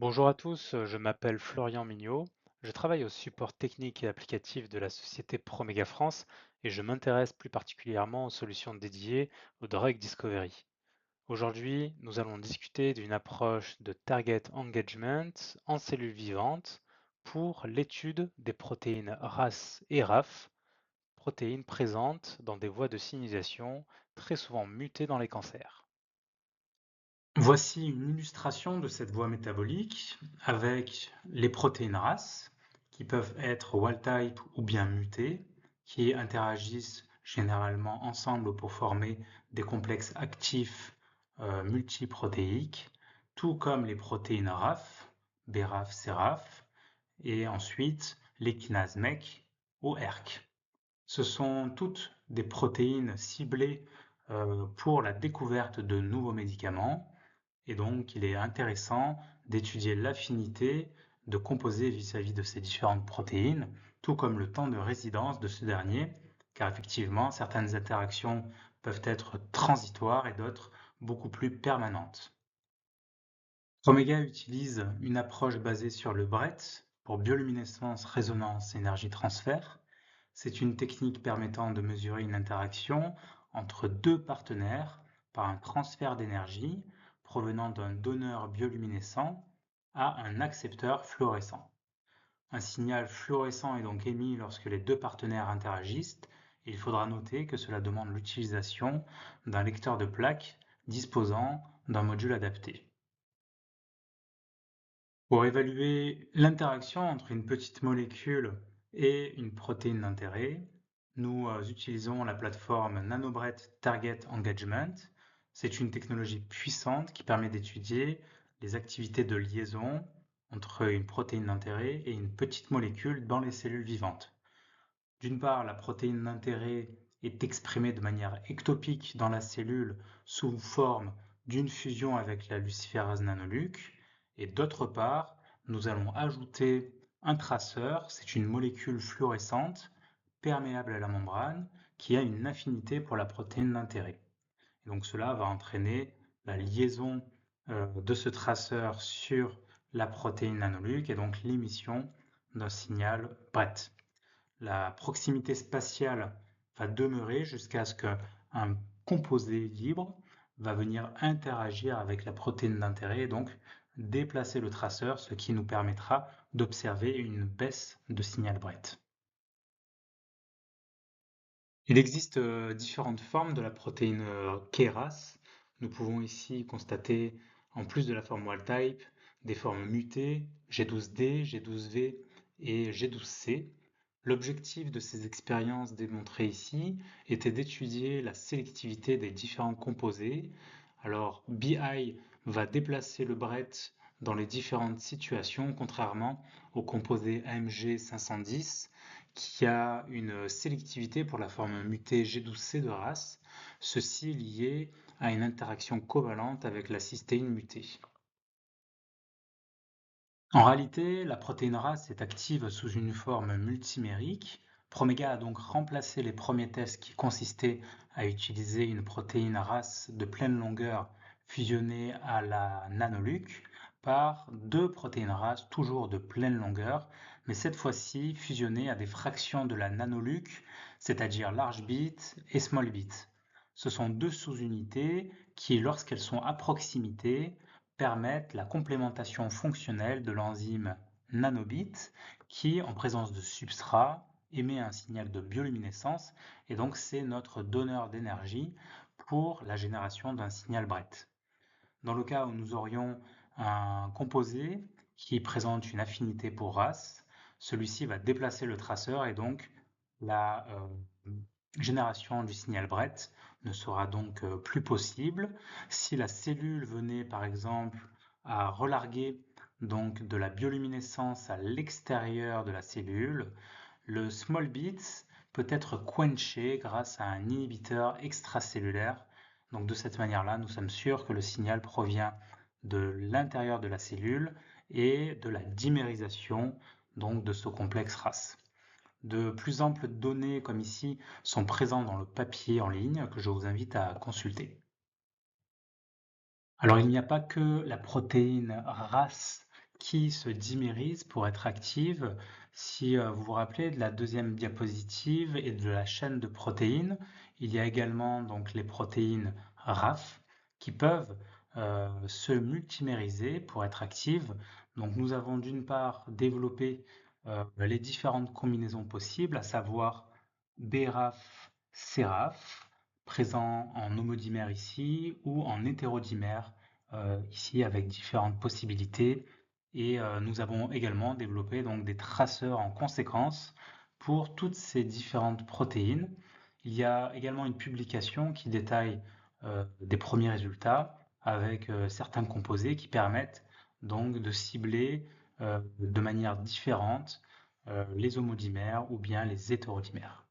Bonjour à tous, je m'appelle Florian Mignot, je travaille au support technique et applicatif de la société Promega France et je m'intéresse plus particulièrement aux solutions dédiées au drug discovery. Aujourd'hui, nous allons discuter d'une approche de target engagement en cellules vivantes pour l'étude des protéines RAS et RAF, protéines présentes dans des voies de signalisation très souvent mutées dans les cancers. Voici une illustration de cette voie métabolique avec les protéines RAS qui peuvent être wild type ou bien mutées, qui interagissent généralement ensemble pour former des complexes actifs multiprotéiques, tout comme les protéines RAF, BRAF, CRAF, et ensuite les kinases MEK ou ERK. Ce sont toutes des protéines ciblées pour la découverte de nouveaux médicaments et donc, il est intéressant d'étudier l'affinité de composés vis-à-vis de ces différentes protéines, tout comme le temps de résidence de ce dernier, car effectivement, certaines interactions peuvent être transitoires et d'autres beaucoup plus permanentes. Promega utilise une approche basée sur le BRET pour bioluminescence, résonance, énergie transfert. C'est une technique permettant de mesurer une interaction entre deux partenaires par un transfert d'énergie provenant d'un donneur bioluminescent à un accepteur fluorescent. Un signal fluorescent est donc émis lorsque les deux partenaires interagissent. Il faudra noter que cela demande l'utilisation d'un lecteur de plaques disposant d'un module adapté. Pour évaluer l'interaction entre une petite molécule et une protéine d'intérêt, nous utilisons la plateforme Nanobret Target Engagement. C'est une technologie puissante qui permet d'étudier les activités de liaison entre une protéine d'intérêt et une petite molécule dans les cellules vivantes. D'une part, la protéine d'intérêt est exprimée de manière ectopique dans la cellule sous forme d'une fusion avec la luciférase nanoluc. Et d'autre part, nous allons ajouter un traceur, c'est une molécule fluorescente perméable à la membrane qui a une affinité pour la protéine d'intérêt. Et donc cela va entraîner la liaison de ce traceur sur la protéine nanoluc et donc l'émission d'un signal BRET. La proximité spatiale va demeurer jusqu'à ce qu'un composé libre va venir interagir avec la protéine d'intérêt et donc déplacer le traceur, ce qui nous permettra d'observer une baisse de signal BRET. Il existe différentes formes de la protéine KRAS. Nous pouvons ici constater, en plus de la forme wild type, des formes mutées, G12D, G12V et G12C. L'objectif de ces expériences démontrées ici était d'étudier la sélectivité des différents composés. Alors, BI va déplacer le BRET dans les différentes situations, contrairement au composé AMG 510 qui a une sélectivité pour la forme mutée G12C de RAS, ceci lié à une interaction covalente avec la cystéine mutée. En réalité, la protéine RAS est active sous une forme multimérique. Promega a donc remplacé les premiers tests qui consistaient à utiliser une protéine RAS de pleine longueur fusionnée à la nanoluc par deux protéines RAS toujours de pleine longueur, mais cette fois-ci fusionnées à des fractions de la nanoluc, c'est-à-dire large bit et small bit. Ce sont deux sous-unités qui, lorsqu'elles sont à proximité, permettent la complémentation fonctionnelle de l'enzyme nanobit qui, en présence de substrat, émet un signal de bioluminescence et donc c'est notre donneur d'énergie pour la génération d'un signal BRET. Dans le cas où nous aurions un composé qui présente une affinité pour RAS, celui-ci va déplacer le traceur et donc la génération du signal BRET ne sera donc plus possible. Si la cellule venait par exemple à relarguer donc de la bioluminescence à l'extérieur de la cellule, le small bit peut être quenché grâce à un inhibiteur extracellulaire. Donc de cette manière-là, nous sommes sûrs que le signal provient de l'intérieur de la cellule et de la dimérisation donc de ce complexe RAS. De plus amples données comme ici sont présentes dans le papier en ligne que je vous invite à consulter. Alors il n'y a pas que la protéine RAS qui se dimérisent pour être actives. Si vous vous rappelez de la deuxième diapositive et de la chaîne de protéines, il y a également donc les protéines RAF qui peuvent se multimériser pour être actives. Donc nous avons d'une part développé les différentes combinaisons possibles, à savoir BRAF, CRAF, présents en homodimère ici ou en hétérodimère ici avec différentes possibilités. Et nous avons également développé donc des traceurs en conséquence pour toutes ces différentes protéines. Il y a également une publication qui détaille des premiers résultats avec certains composés qui permettent donc de cibler de manière différente les homodimères ou bien les hétérodimères.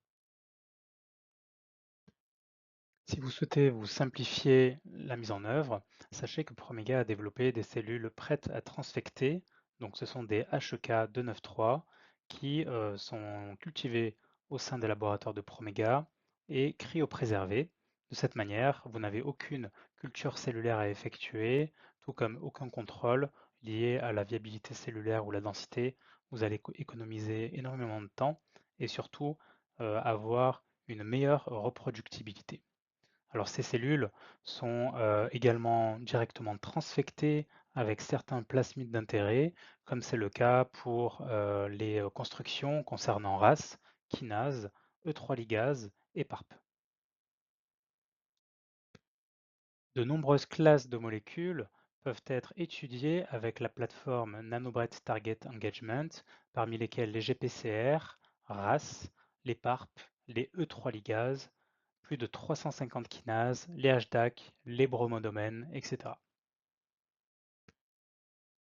Si vous souhaitez vous simplifier la mise en œuvre, sachez que Promega a développé des cellules prêtes à transfecter, donc ce sont des HEK 293 qui sont cultivées au sein des laboratoires de Promega et cryopréservées. De cette manière, vous n'avez aucune culture cellulaire à effectuer, tout comme aucun contrôle lié à la viabilité cellulaire ou la densité. Vous allez économiser énormément de temps et surtout avoir une meilleure reproductibilité. Alors ces cellules sont également directement transfectées avec certains plasmides d'intérêt, comme c'est le cas pour les constructions concernant RAS, kinase, E3 ligase et PARP. De nombreuses classes de molécules peuvent être étudiées avec la plateforme Nanobread Target Engagement, parmi lesquelles les GPCR, RAS, les PARP, les E3 ligases, plus de 350 kinases, les HDAC, les bromodomènes, etc.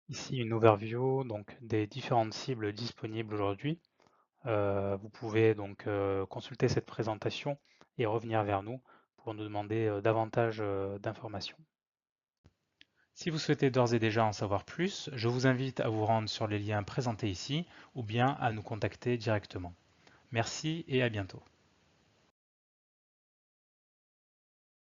Ici une overview donc, des différentes cibles disponibles aujourd'hui. Vous pouvez donc consulter cette présentation et revenir vers nous pour nous demander davantage d'informations. Si vous souhaitez d'ores et déjà en savoir plus, je vous invite à vous rendre sur les liens présentés ici ou bien à nous contacter directement. Merci et à bientôt.